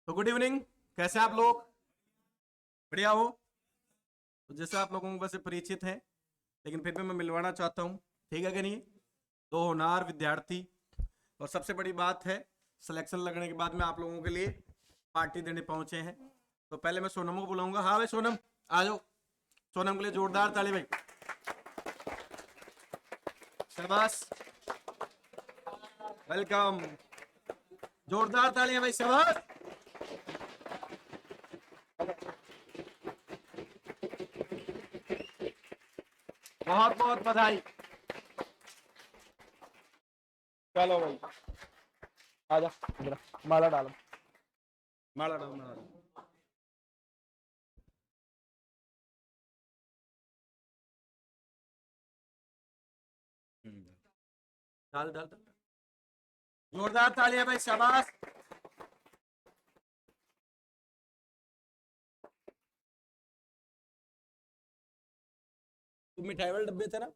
तो good evening, कैसे आप लोग? बढ़िया हो? तो जैसे आप लोगों को वैसे परिचित हैं, लेकिन फिर भी मैं मिलवाना चाहता हूँ। ठीक है कि नहीं? दो होनहार विद्यार्थी, और सबसे बड़ी बात है, सिलेक्शन लगने के बाद में आप लोगों के लिए पार्टी देने पहुंचे हैं। तो पहले मैं सोनम को बुलाऊंगा। हाँ भाई सोनम, आ जाओ। सोनम के लिए जोरदार ताली भाई। शाबाश, वेलकम। जोरदार तालियां भाई, शाबाश। बहुत बहुत बधाई। चलो भाई, आजा इधर, माला डालो, माला डालो, माला डालो। डाल डाल डाल। जोरदार तालियां भाई, शाबाश। तुम मिठाई वाले डब्बे थे ना?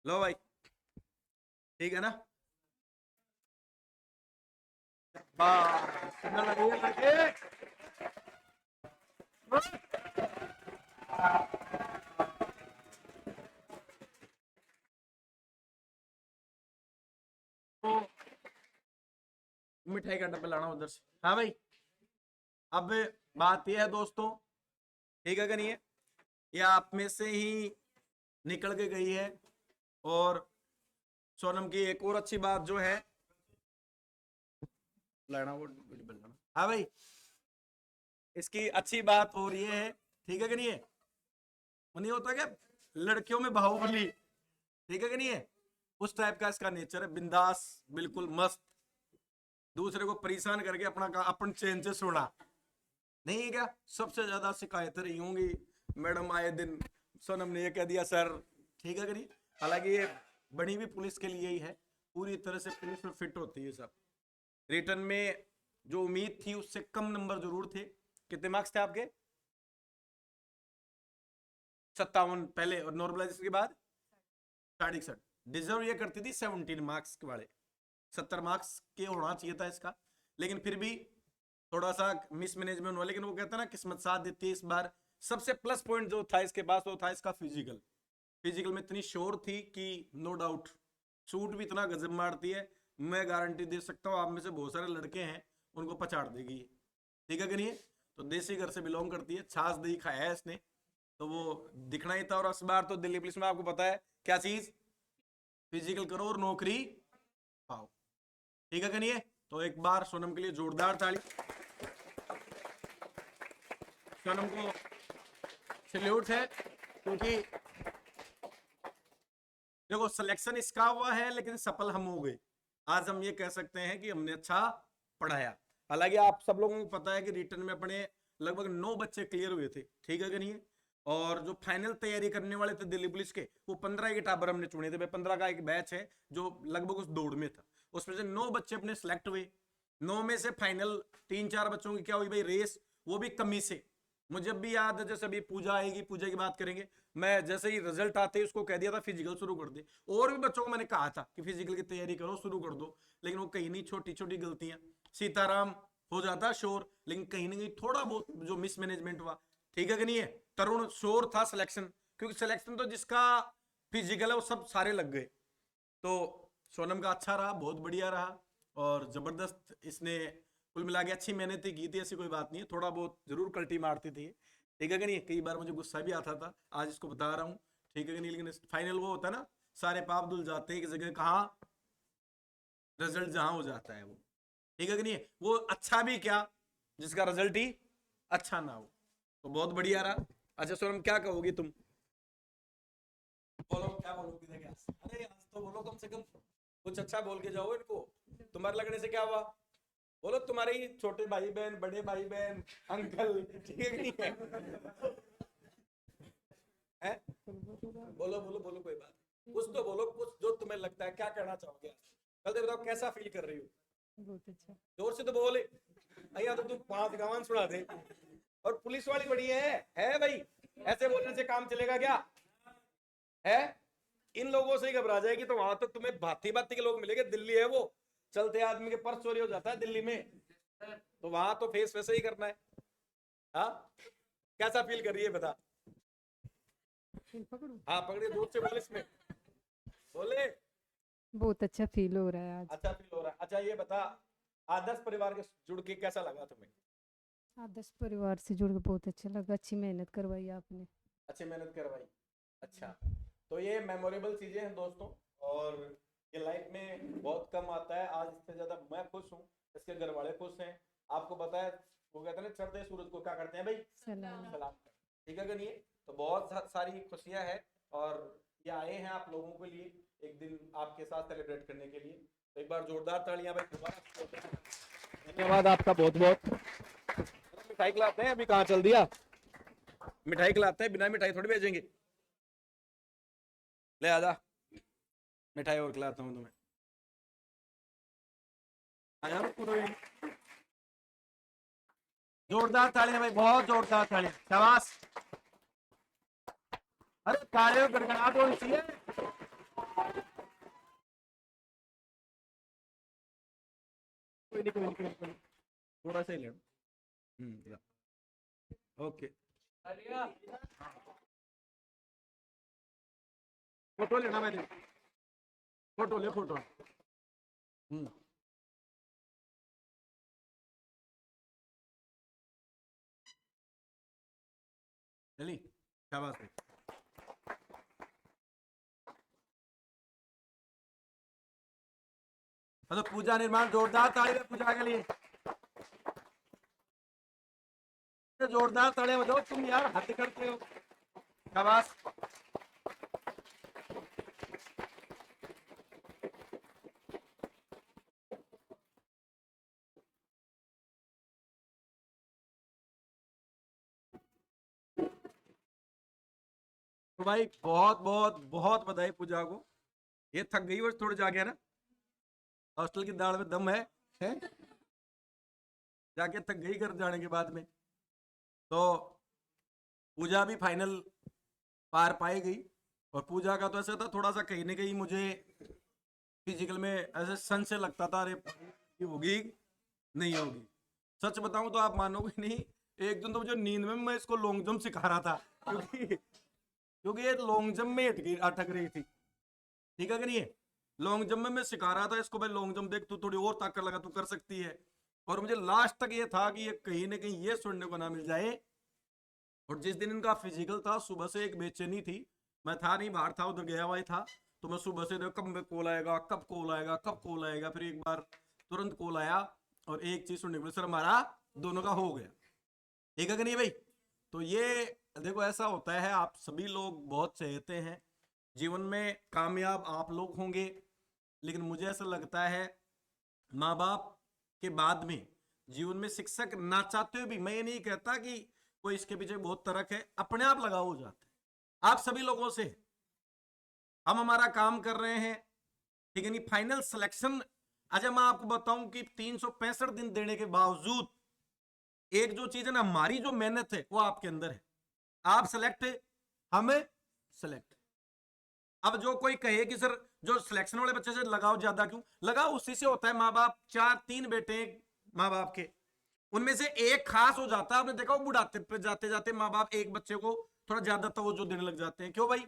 लो भाई, ठीक है ना? बस सुंदर लगे लड़के। तो मिठाई का डब्बा लाना उधर से। हाँ भाई, अब बात यह है दोस्तों, ठीक है कि नहीं है? ये आप में से ही निकल के गई है। और सोनम की एक और अच्छी बात जो है, लाना वो लाना। हाँ भाई, इसकी अच्छी बात और ये है, ठीक है कि नहीं है? वो नहीं होता क्या, लड़कियों में बाहुबली, ठीक है कि नहीं है? उस टाइप का इसका नेचर है, बिंदास, बिल्कुल मस्त। दूसरे को परेशान करके अपना अपन चैन से सोना नहीं है क्या? सबसे ज्यादा शिकायतें रही होंगी, मैडम आए दिन सोनम ने ये कह दिया सर, ठीक है कि नहीं? हालांकि ये बनी भी पुलिस के लिए ही है, पूरी तरह से पुलिस में फिट होती है सब। रिटर्न में जो उम्मीद थी उससे कम नंबर जरूर थे। कितने मार्क्स थे आपके? 57 पहले, और नॉर्मलाइजेशन के बाद 61। डिजर्व ये करती थी 17 मार्क्स के वाले, 70 मार्क्स के होना चाहिए था इसका। लेकिन फिर भी थोड़ा सा मिसमैनेजमेंट हुआ। लेकिन वो कहता ना, किस्मत साथ देती है इस बार। सबसे प्लस पॉइंट जो था इसके पास, वो था इसका फिजिकल। फिजिकल में इतनी श्योर थी कि नो डाउट, शूट भी इतना गजब मारती है, मैं गारंटी दे सकता हूँ आप में से बहुत सारे लड़के हैं उनको पछाड़ देगी। ठीक है कि नहीं? तो देसी घर से बिलोंग करती है, छाछ दही खाया है इसने, तो वो दिखना ही था। और इस बार तो दिल्ली पुलिस में आपको पता है क्या चीज, फिजिकल करो और नौकरी पाओ। ठीक है कि नहीं है? तो एक बार सोनम के लिए जोरदार ताली। सोनम को सैल्यूट है, क्योंकि देखो सिलेक्शन इसका हुआ है लेकिन सफल हम हो गए। आज हम ये कह सकते हैं कि हमने अच्छा पढ़ाया। हालांकि आप सब लोगों को पता है कि रिटर्न में अपने लगभग 9 बच्चे क्लियर हुए थे, ठीक है कि नहीं है? और जो फाइनल तैयारी करने वाले थे दिल्ली पुलिस के, वो 15 के टाबर हमने चुने थे। 15 का एक बैच है जो लगभग उस दौड़ में था, उसमें से 9 बच्चे अपने सिलेक्ट हुए। 9 में से फाइनल 3-4 बच्चों की क्या हुई भाई, रेस, वो भी कमी से। मुझे भी याद है, जैसे अभी पूजा आएगी, पूजा की बात करेंगे, मैं जैसे ही रिजल्ट आते ही उसको कह दिया था फिजिकल शुरू कर दे। और भी बच्चों को मैंने कहा था कि फिजिकल की तैयारी करो, शुरू कर दो, लेकिन वो कहीं नहीं, छोटी छोटी गलतियां, सीताराम हो जाता शोर, लेकिन कहीं ना कहीं थोड़ा बहुत जो मिसमैनेजमेंट हुआ। ठीक है कि नहीं है? तरुण शोर था सिलेक्शन, क्योंकि सिलेक्शन तो जिसका फिजिकल है वो सब सारे लग गए। तो सोनम का अच्छा रहा, बहुत बढ़िया रहा, और जबरदस्त इसने कुल मिला के अच्छी मेहनत की थी। ऐसी कोई बात नहीं है, थोड़ा बहुत जरूर कल्टी मारती थी, ठीक है कि नहीं? कई बार मुझे गुस्सा भी आता था, आज इसको बता रहा हूँ, ठीक है कि नहीं? लेकिन फाइनल वो होता है ना, सारे पाप धुल जाते हैं, कि जगह कहाँ रिजल्ट जहां हो जाता है वो, ठीक है कि नहीं? वो अच्छा भी क्या, जिसका रिजल्ट ही अच्छा ना हो। तो बहुत बढ़िया रहा। अच्छा सोनम, क्या कहोगी तुम? बोलो, क्या बोलोगी? देखिए, अरे आज तो बोलो, कम से कम कुछ अच्छा बोल के जाओ इनको। तुम्हारे लगने से क्या हुआ? बोलो, तुम्हारे ही छोटे भाई बहन, बड़े भाई बहन, अंकल, ठीक है कि नहीं है? हैं? बोलो बोलो बोलो, कोई बात नहीं, कुछ तो बोलो, कुछ जो तुम्हें लगता है, क्या कहना चाहोगे? कल तो बताओ, कैसा फील कर रही हो? बहुत अच्छा। जोर से तो बोले, अया तो तुम 5 गावन सुना दे। और पुलिस वाली बड़ी है भाई, ऐसे बोलने से काम चलेगा क्या? है इन लोगों से ही घबरा जाएगी तो वहां तो तुम्हें भांति भांति के लोग मिलेंगे। दिल्ली है वो, चलते आदमी के पर्स चोरी हो जाता है दिल्ली में, तो वहां तो फेस वैसे ही करना है। हाँ, कैसा फील कर रही है बता। हाँ पकड़िए, दूर से बोले, इसमें बोले। बहुत अच्छा फील हो रहा है आज। अच्छा फील हो रहा है। अच्छा ये बता, आदर्श परिवार के जुड़ के कैसा लगा तुम्हें? आदर्श परिवार से जुड़ के बहुत अच्छा लगा, अच्छी मेहनत करवाई आपने। अच्छी मेहनत करवाई। अच्छा, तो ये मेमोरेबल चीजें हैं दोस्तों, और ये लाइफ में बहुत कम आता है। आज इससे ज्यादा मैं खुश हूँ, इसके घर वाले खुश हैं। आपको पता है वो कहते हैं ना, चढ़ते सूरज को क्या करते हैं भाई? सलाम। सलाम। ठीक है कि नहीं? तो बहुत सारी खुशियां हैं, और ये आए हैं आप लोगों के लिए एक दिन आपके साथ सेलिब्रेट करने के लिए। तो एक बार जोरदार तालियां भाई दोबारा। धन्यवाद आपका बहुत बहुत। मिठाई खिलाते हैं, अभी कहाँ चल दिया? मिठाई खिलाते हैं, बिना मिठाई थोड़ी भेजेंगे। ले आजा, मिठाई और खिलाता हूँ तुम्हें। आया पूरा। जोरदार तालियां भाई, बहुत जोरदार तालियां, शाबाश। अरे तालियों गड़गड़ाहट होनी चाहिए। कोई नहीं, कोई नहीं, कोई नहीं, थोड़ा सा ही ले। ओके, फोटो लेना मैंने, फोटो ले, फोटो। चली, शाबाश भाई। तो पूजा निर्माण, जोरदार ताली पूजा के लिए, जोरदार तालियां बजाओ तुम यार, हद करते हो। शाबाश। तो भाई बहुत बहुत बहुत बधाई पूजा को। ये थक गई और थोड़ी जाके ना, हॉस्टल की दाल में दम है? जाके थक गई घर जाने के बाद में। तो पूजा भी फाइनल पार पाई गई। और पूजा का तो ऐसा था, थोड़ा सा कहीं ना कहीं मुझे फिजिकल में ऐसे सन से लगता था, अरे ये होगी नहीं होगी। सच बताऊं तो आप मानोगे नहीं, एक दिन तो मुझे नींद में मैं इसको लॉन्ग जंप सिखा रहा था, क्योंकि ये लॉन्ग जंप में अटक रही थी। ठीक है कि नहीं? लॉन्ग जंप में मैं सिखा रहा था इसको, भाई लॉन्ग जंप देख, तू थोड़ी और ताकत लगा, तू कर सकती है। और मुझे लास्ट तक ये था कि ये कहीं ना कहीं ये सुनने को ना मिल जाए। और जिस दिन इनका फिजिकल था, सुबह से एक बेचैनी थी। मैं था नहीं, बाहर था, उधर गया हुआ था। तो मैं सुबह से कब कॉल आएगा, कब कॉल आएगा, कब कॉल आएगा। फिर एक बार तुरंत कॉल आया, और एक चीज सुनने को, सर हमारा दोनों का हो गया। ठीक है कि नहीं भाई? तो ये देखो, ऐसा होता है, आप सभी लोग बहुत चाहते हैं जीवन में कामयाब आप लोग होंगे, लेकिन मुझे ऐसा लगता है माँ बाप के बाद में जीवन में शिक्षक ना चाहते हुए भी, मैं ये नहीं कहता कि कोई इसके पीछे बहुत तर्क है, अपने आप लगाव हो जाते हैं आप सभी लोगों से। हम हमारा काम कर रहे हैं, ठीक है नहीं? फाइनल सिलेक्शन, अच्छा मैं आपको बताऊं कि 365 दिन देने के बावजूद एक जो चीज है ना, हमारी जो मेहनत है वो आपके अंदर है। आप सिलेक्ट है, हमें सिलेक्ट। अब जो कोई कहे कि सर जो सिलेक्शन वाले बच्चे से लगाव ज्यादा क्यों, लगाव उसी से होता है, माँ बाप 4-3 बेटे माँ बाप के, उनमें से एक खास हो जाता है। आपने देखा, वो बुढ़ाते पे जाते जाते माँ बाप एक बच्चे को थोड़ा ज्यादा तवज्जो देने लग जाते हैं। क्यों भाई?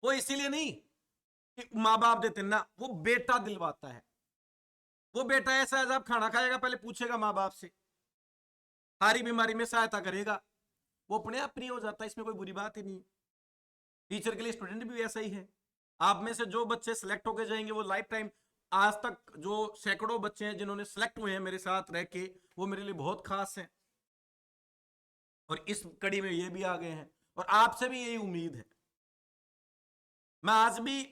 वो इसीलिए नहीं कि माँ बाप देते ना, वो बेटा दिलवाता है। वो बेटा ऐसा है, जब खाना खाएगा पहले पूछेगा माँ बाप से, सारी बीमारी में सहायता करेगा, वो अपने आप प्रिय हो जाता है। इसमें कोई बुरी बात ही नहीं। टीचर के लिए स्टूडेंट भी ऐसा ही है। आप में से जो बच्चे सिलेक्ट होकर जाएंगे वो लाइफ टाइम, आज तक जो सैकड़ों बच्चे हैं जिन्होंने सिलेक्ट हुए हैं मेरे साथ रह के, वो मेरे लिए बहुत खास हैं। और इस कड़ी में ये भी आ गए हैं, और आपसे भी यही उम्मीद है। मैं आज भी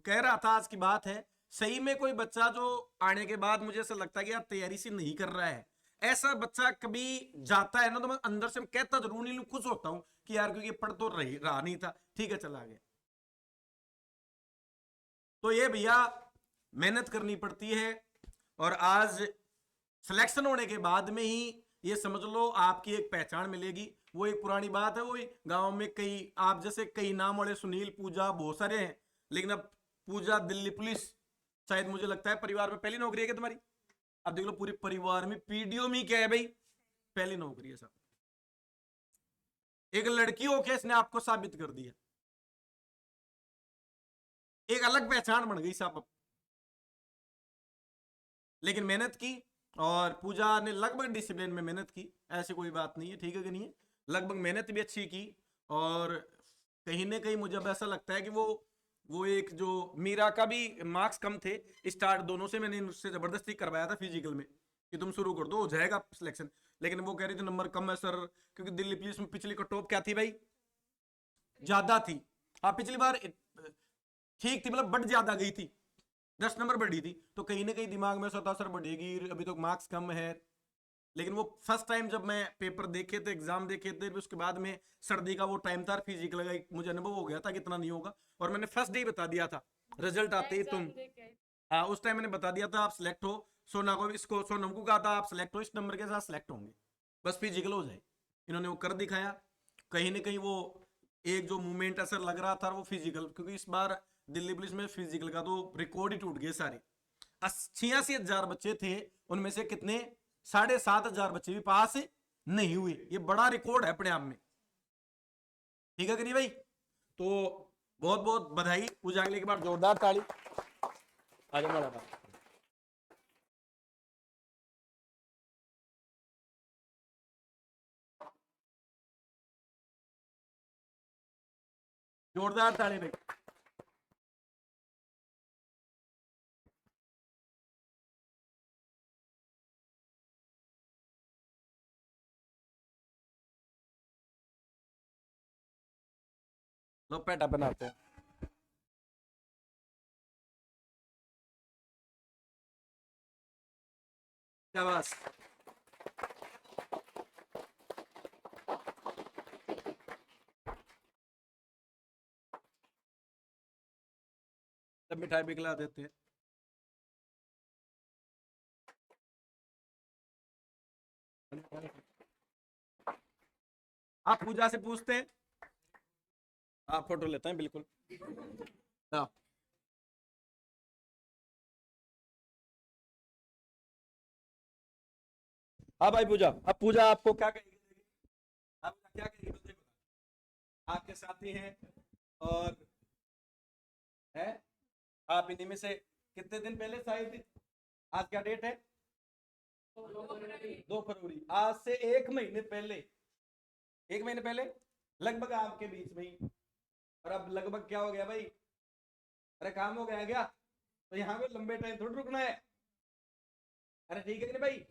कह रहा था, आज की बात है, सही में कोई बच्चा जो आने के बाद मुझे ऐसा लगता है कि यार तैयारी से नहीं कर रहा है, ऐसा बच्चा कभी जाता है ना, तो मैं अंदर से कहता जरूर नहीं, खुश होता हूं कि यार क्योंकि पढ़ तो रहा नहीं था, ठीक है चला गया। तो ये भैया मेहनत करनी पड़ती है, और आज सिलेक्शन होने के बाद में ही ये समझ लो आपकी एक पहचान मिलेगी। वो एक पुरानी बात है, वही गांव में कई आप जैसे कई नाम वाले सुनील, पूजा बहुत सारे हैं, लेकिन अब पूजा दिल्ली पुलिस शायद मुझे लगता है परिवार में पहली नौकरी है क्या तुम्हारी? अब देख लो पूरे परिवार में पीडीओ में क्या है भाई, पहली नौकरी है सब। एक लड़की हो के इसने आपको साबित कर दिया, एक अलग पहचान बन गई साहब। लेकिन मेहनत की, और पूजा ने लगभग डिसिप्लिन में मेहनत की, ऐसी कोई बात नहीं है, ठीक है कि नहीं है, लगभग मेहनत भी अच्छी की। और कहीं ना कहीं मुझे अब ऐसा लगता है कि वो एक जो मीरा का भी मार्क्स कम थे स्टार्ट दोनों से, मैंने उससे जबरदस्ती करवाया था फिजिकल में कि तुम शुरू कर दो हो जाएगा सिलेक्शन, लेकिन वो कह रही थी नंबर कम है सर, क्योंकि दिल्ली पुलिस में पिछली कट ऑफ क्या थी भाई, ज्यादा थी। हाँ पिछली बार ठीक थी, मतलब बट ज्यादा गई थी, 10 नंबर बढ़ी थी, तो कहीं ना कहीं दिमाग में सोचा सर बढ़ेगी, अभी तो मार्क्स कम है। लेकिन वो फर्स्ट टाइम जब मैं पेपर देखे थे, एग्जाम देखे थे, उसके बाद में सर्दी का वो टाइम था, फिजिकल का मुझे अनुभव हो गया था कि इतना नहीं होगा, और मैंने फर्स्ट डे बता दिया था रिजल्ट आते ही तुम, हाँ उस टाइम मैंने बता दिया था आप सिलेक्ट हो। सोना को इसको सोनम को कहा था आप सिलेक्ट हो, इस नंबर के साथ सिलेक्ट होंगे, बस फिजिकल हो जाए। इन्होंने वो कर दिखाया। कहीं ना कहीं वो एक जो मूवमेंट असर लग रहा था वो फिजिकल, क्योंकि इस बार दिल्ली पुलिस में फिजिकल का तो रिकॉर्ड ही टूट गए सारे। 86,000 बच्चे थे, उनमें से कितने 7,500 बच्चे भी पास नहीं हुए, ये बड़ा रिकॉर्ड है अपने आप में, ठीक है कि नहीं भाई? तो बहुत बहुत बधाई पूजा के लिए, एक बार जोरदार ताली। आ जाओ मेरा भाई। जोरदार ताली भाई। लो पेटा बनाते हैं। शाबाश। तब मिठाई भी खिला देते हैं। आप पूजा से पूछते हैं, आप फोटो लेते हैं बिल्कुल। हाँ हाँ भाई पूजा, अब पूजा आपको क्या कहेगी, आप क्या कहेगी बताइए। आपके साथी हैं और है, आप इन्हीं में से कितने दिन पहले से आए थे? आज क्या डेट है? 2 फरवरी। आज से 1 महीने पहले, 1 महीने पहले लगभग आपके बीच में ही। और अब लगभग क्या हो गया भाई, अरे काम हो गया क्या? तो यहाँ पे लंबे टाइम थोड़ी रुकना है। अरे ठीक है कि नहीं भाई?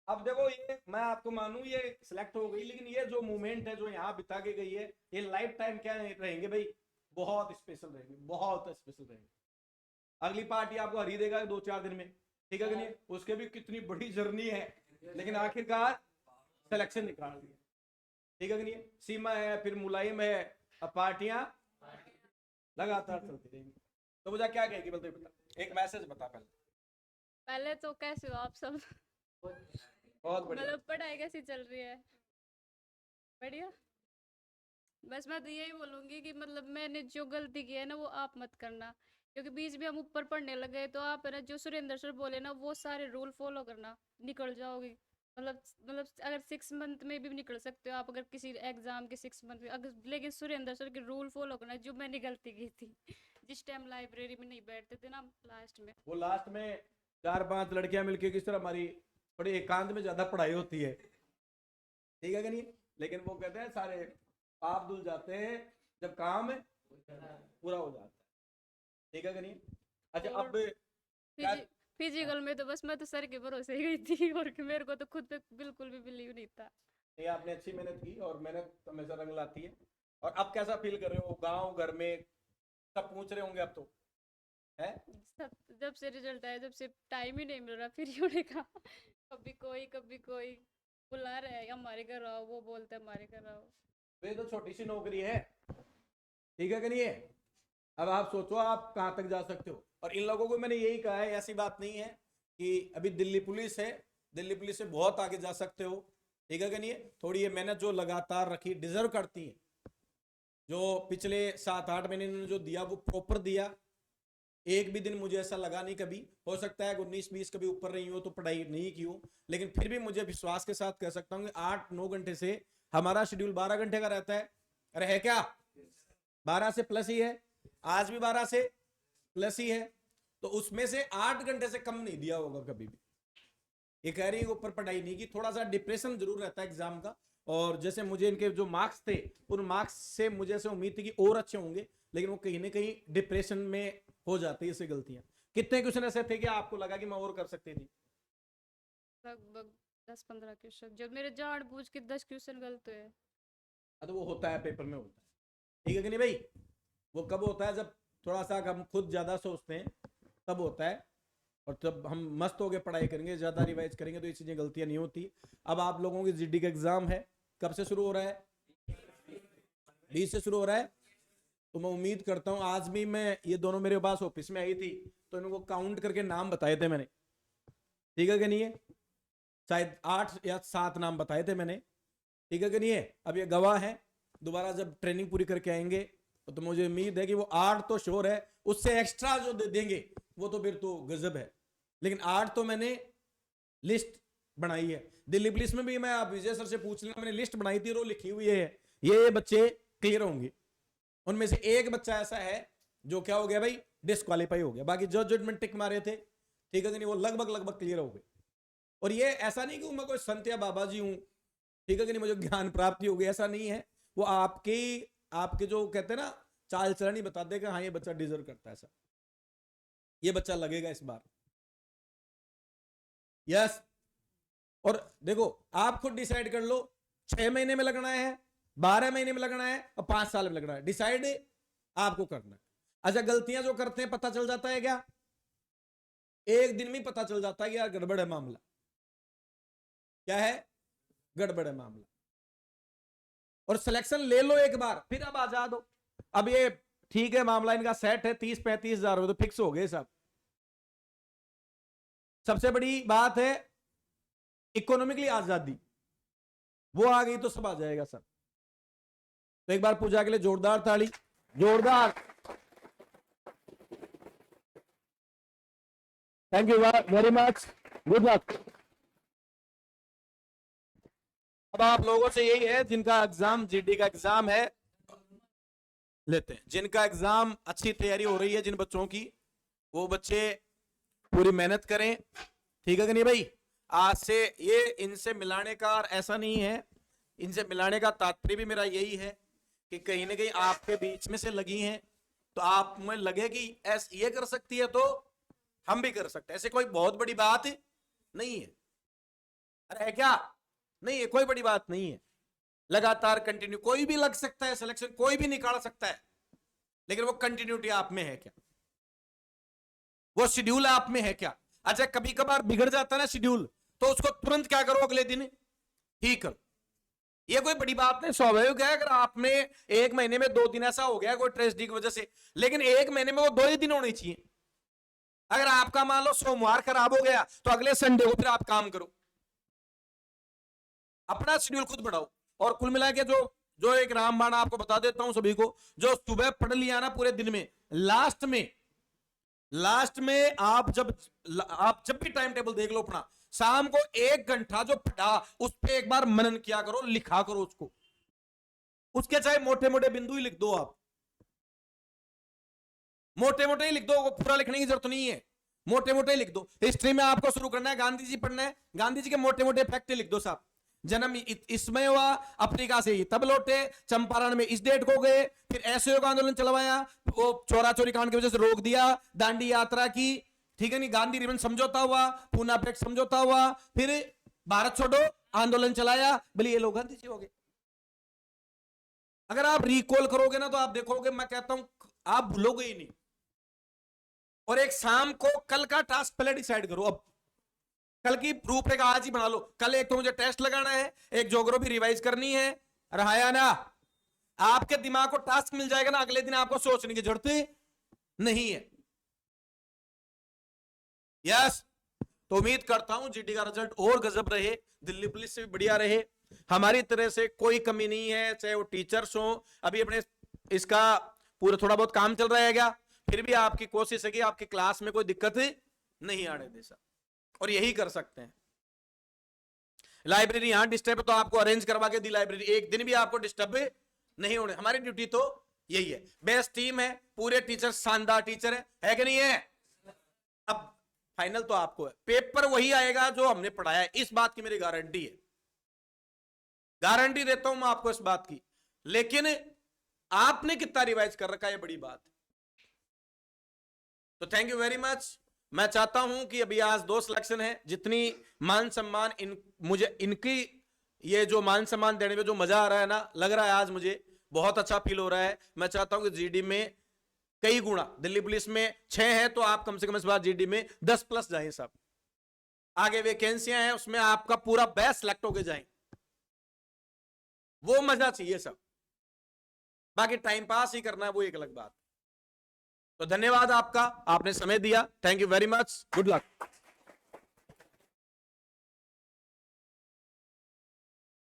अब देखो ये मैं आपको मानूं ये सिलेक्ट हो गई, लेकिन ये जो मूवमेंट है जो यहाँ बिता के गई है, ये लाइफ टाइम क्या रहेंगे भाई, बहुत स्पेशल रहेंगे, बहुत स्पेशल रहेंगे। अगली पार्टी आपको हरी देगा 2-4 दिन में, ठीक है कि नहीं? उसके भी कितनी बड़ी जर्नी है, लेकिन आखिरकार सिलेक्शन निकाल दिया, ठीक है कि नहीं? सीमा है, फिर मुलायम है, अब पार्टियां लगातार चलती रहेंगी। तो मुझे क्या कहेगी बोलते बता, एक मैसेज बता पहले। पहले तो कैसे हो आप सब? बहुत बढ़िया। मतलब पढ़ाई कैसी चल रही है? बढ़िया। बस मैं तो यही बोलूंगी कि मतलब मैंने जो गलती की है ना वो आप मत करना, क्योंकि बीच में हम ऊपर पढ़ने लगे तो आप है ना जो सुरेंद्र सर बोले ना वो सारे रूल फॉलो करना, निकल जाओगे। मतलब अगर 6 मंथ में भी निकल सकते हो आप, अगर किसी एग्जाम के 6 मंथ में अगर, लेकिन सुरेंद्र सर के रूल फॉलो करना, जो मैंने गलती की थी जिस टाइम लाइब्रेरी में नहीं बैठते थे ना लास्ट में। वो लास्ट में 4-5 लड़कियां मिलके किस तरह हमारी बड़ी एकांत में ज्यादा पढ़ाई होती है, ठीक है कि नहीं? लेकिन वो कहते हैं सारे पाप धुल जाते हैं जब काम पूरा हो जाता है, ठीक है कि नहीं? अच्छा और अब क्या, फिजिकल में तो बस मैं तो सर के भरोसे ही गई थी, और मेरे को तो खुद पे बिल्कुल भी बिलीव नहीं था। नहीं आपने अच्छी मेहनत की, और मेहनत हमेशा रंग लाती है। और अब कैसा फील कर रहे हो, गांव घर में सब पूछ रहे होंगे अब तो, है? सब जब से रिजल्ट आया जब से टाइम ही नहीं मिल रहा फ्री होने का। कभी कोई बुला रहा है हमारे घर आओ, वो बोलते हैं हमारे घर आओ। तो ये तो छोटी सी नौकरी है, ठीक है कि नहीं है? अब आप सोचो आप कहाँ तक जा सकते हो। और इन लोगों को मैंने यही कहा है, ऐसी बात नहीं है कि अभी दिल्ली पुलिस है, दिल्ली पुलिस से बहुत आगे जा सकते हो। ठीक है कि नहीं है? थोड़ी ये मेहनत जो लगातार रखी डिजर्व करती है, जो पिछले 7-8 महीने ने जो दिया वो प्रॉपर दिया। एक भी दिन मुझे ऐसा लगा नहीं कभी, हो सकता है 19-20 कभी ऊपर रही हो तो पढ़ाई नहीं की हो, लेकिन फिर भी मुझे विश्वास के साथ कह सकता हूँ कि 8-9 घंटे से हमारा शेड्यूल 12 घंटे का रहता है। अरे है क्या? 12 से प्लस ही है, आज भी 12 से प्लस ही है, तो उसमें से 8 घंटे से कम नहीं दिया होगा कभी भी। ये कह रही है ऊपर पढ़ाई नहीं की, थोड़ा सा डिप्रेशन जरूर रहता है एग्जाम का। और जैसे मुझे इनके जो मार्क्स थे उन मार्क्स से मुझे ऐसे उम्मीद थी कि और अच्छे होंगे, लेकिन वो कहीं ना कहीं डिप्रेशन में हो जाती है इससे गलतियां। कितने क्वेश्चन ऐसे थे कि आपको लगा कि मैं और कर सकती थी? लगभग 10-15 क्वेश्चन जो मेरे जानबूझ के 10 क्वेश्चन गलत हुए। तो वो होता है, पेपर में होता है, ठीक है कि नहीं भाई? वो कब होता है? जब थोड़ा सा हम खुद ज्यादा सोचते हैं तब होता है, और जब हम मस्त होकर पढ़ाई करेंगे, ज्यादा रिवाइज करेंगे, तो ये चीजें गलतियां नहीं होती। अब आप लोगों की जीडी का एग्जाम है, कब से शुरू हो रहा है? 20 से शुरू हो रहा है। तो मैं उम्मीद करता हूं, आज भी मैं, ये दोनों मेरे पास ऑफिस में आई थी तो इनको काउंट करके नाम बताए थे मैंने, ठीक है कि नहीं है? शायद 8 या 7 नाम बताए थे मैंने, ठीक है कि नहीं है? अब ये गवाह है, दोबारा जब ट्रेनिंग पूरी करके आएंगे तो मुझे उम्मीद है कि वो 8 तो श्योर है, उससे एक्स्ट्रा जो देंगे वो तो फिर तो गजब है। लेकिन 8 तो मैंने लिस्ट बनाई है। दिल्ली पुलिस में भी मैं, आप विजय सर से पूछ लेना, मैंने लिस्ट बनाई थी और वो लिखी हुई है, ये बच्चे क्लियर होंगे। उनमें से एक बच्चा ऐसा है जो क्या हो गया भाई, डिस्क्वालीफाई हो गया, बाकी जो जजमेंट टिक मारे थे, ठीक है कि नहीं, वो लगभग क्लियर हो गए। और ये ऐसा नहीं कि मैं कोई संत या बाबा जी हूं, ठीक है कि नहीं, मुझे ज्ञान प्राप्ति हो गई, ऐसा नहीं है। वो आपके जो कहते हैं ना चाल चलन ही बता देगा, हाँ ये बच्चा डिजर्व करता है ऐसा, ये बच्चा लगेगा इस बार। यस। और देखो आप खुद डिसाइड कर लो, 6 महीने में लगना है, 12 महीने में लगना है, और 5 साल में लगना है, डिसाइड आपको करना है। अच्छा, गलतियां जो करते हैं पता चल जाता है क्या? एक दिन में पता चल जाता है कि यार गड़बड़ है मामला, क्या है, गड़बड़ है मामला। और सिलेक्शन ले लो एक बार, फिर अब आजाद हो। अब ये ठीक है, मामला इनका सेट है, 30-35 हजार तो फिक्स हो गए सब। सबसे बड़ी बात है इकोनॉमिकली आजादी, वो आ गई तो सब आ जाएगा सब। तो एक बार पूजा के लिए जोरदार ताली, जोरदार। Thank you very much, good luck. अब आप लोगों से यही है, जिनका एग्जाम जीडी का एग्जाम है लेते हैं, जिनका एग्जाम अच्छी तैयारी हो रही है जिन बच्चों की, वो बच्चे पूरी मेहनत करें, ठीक है कि नहीं भाई? आज से ये इनसे मिलाने का ऐसा नहीं है, इनसे मिलाने का तात्पर्य भी मेरा यही है कि कहीं ना कहीं आपके बीच में से लगी हैं तो आप में लगे कि ऐसे ये कर सकती है तो हम भी कर सकते हैं, ऐसे कोई बहुत बड़ी बात नहीं है। अरे है क्या? नहीं है, कोई बड़ी बात नहीं है। लगातार कंटिन्यू, कोई भी लग सकता है सिलेक्शन, कोई भी निकाल सकता है, लेकिन वो कंटिन्यूटी आप में है क्या? वो शेड्यूल आप में है क्या? अच्छा, कभी कभार बिगड़ जाता है ना शेड्यूल, तो उसको तुरंत क्या करो, अगले दिन ठीक करो। ये कोई बड़ी बात नहीं, स्वाभाविक है। अगर आप में 1 महीने में 2 दिन ऐसा हो गया कोई ट्रेजेडी की वजह से, लेकिन 1 महीने में वो 2 ही दिन होने चाहिए। अगर आपका मान लो सोमवार खराब हो गया तो अगले संडे को फिर आप काम करो, अपना शेड्यूल खुद बढ़ाओ। और कुल मिला के जो एक रामबाण आपको बता देता हूं सभी को, जो सुबह पढ़ लिया ना पूरे दिन में, लास्ट में आप जब भी टाइम टेबल देख लो अपना, शाम को 1 घंटा जो पढ़ा उस पर एक बार मनन किया करो, लिखा करो उसको, उसके चाहे मोटे मोटे बिंदु ही लिख दो, आप मोटे मोटे ही लिख दो, पूरा लिखने की जरूरत नहीं है, मोटे मोटे ही लिख दो। हिस्ट्री में आपको शुरू करना है, गांधी जी पढ़ना है, गांधी जी के मोटे मोटे फैक्ट लिख दो साहब। जन्म इसमें हुआ, अफ्रीका से तब लौटे, चंपारण में इस डेट को गए, फिर असहयोग आंदोलन चलवाया, वो चोरा चोरी कांड की वजह से रोक दिया, दांडी यात्रा की, ठीक है नहीं, गांधी रिबन समझौता हुआ, पूना पैक्ट समझौता हुआ, फिर भारत छोड़ो आंदोलन चलाया, बोले ये लोग गांधी जी हो गए। अगर आप रिकॉल करोगे ना तो आप देखोगे, मैं कहता हूं आप भूलोगे ही नहीं। और एक शाम को कल का टास्क पहले डिसाइड करो, अब कल की रूपरेखा आज ही बना लो। कल एक तो मुझे टेस्ट लगाना है, एक ज्योग्राफी रिवाइज करनी है, रहाया ना, आपके दिमाग को टास्क मिल जाएगा ना, अगले दिन आपको सोचने की जरूरत नहीं है। यस, तो उम्मीद करता हूं जीडी का रिजल्ट और गजब रहे, दिल्ली पुलिस से भी बढ़िया रहे, हमारी तरह से कोई कमी नहीं है, चाहे वो टीचर्स हो। अभी अपने इसका पूरा थोड़ा बहुत काम चल रहा है क्या, फिर भी आपकी कोशिश है कि आपकी क्लास में कोई दिक्कत नहीं आने दे सर, और यही कर सकते हैं। लाइब्रेरी यहां डिस्टर्ब तो आपको अरेंज करवा के दी लाइब्रेरी, एक दिन भी आपको डिस्टर्ब नहीं होने। हमारी ड्यूटी तो यही है। बेस्ट टीम है, पूरे टीचर शानदार टीचर है कि नहीं है। अब फाइनल तो आपको है, पेपर वही आएगा जो हमने पढ़ाया है, इस बात की मेरी गारंटी है, गारंटी देता हूं मैं आपको इस बात की। लेकिन आपने कितना रिवाइज कर रखा है, बड़ी बात। तो थैंक यू वेरी मच। मैं चाहता हूं कि अभी आज 2 सिलेक्शन है, जितनी मान सम्मान मुझे इनकी ये जो मान सम्मान देने में जो मजा आ रहा है ना, लग रहा है आज मुझे बहुत अच्छा फील हो रहा है। मैं चाहता हूं कि जीडी में कई गुना, दिल्ली पुलिस में 6 है तो आप कम से कम इस बार जीडी में 10 प्लस जाएं सब। आगे वैकेंसियां हैं, उसमें आपका पूरा बेस्ट सिलेक्ट होके जाएं, वो मजा चाहिए सब। बाकी टाइम पास ही करना है वो एक अलग बात। तो धन्यवाद आपका, आपने समय दिया, thank you very much, good luck.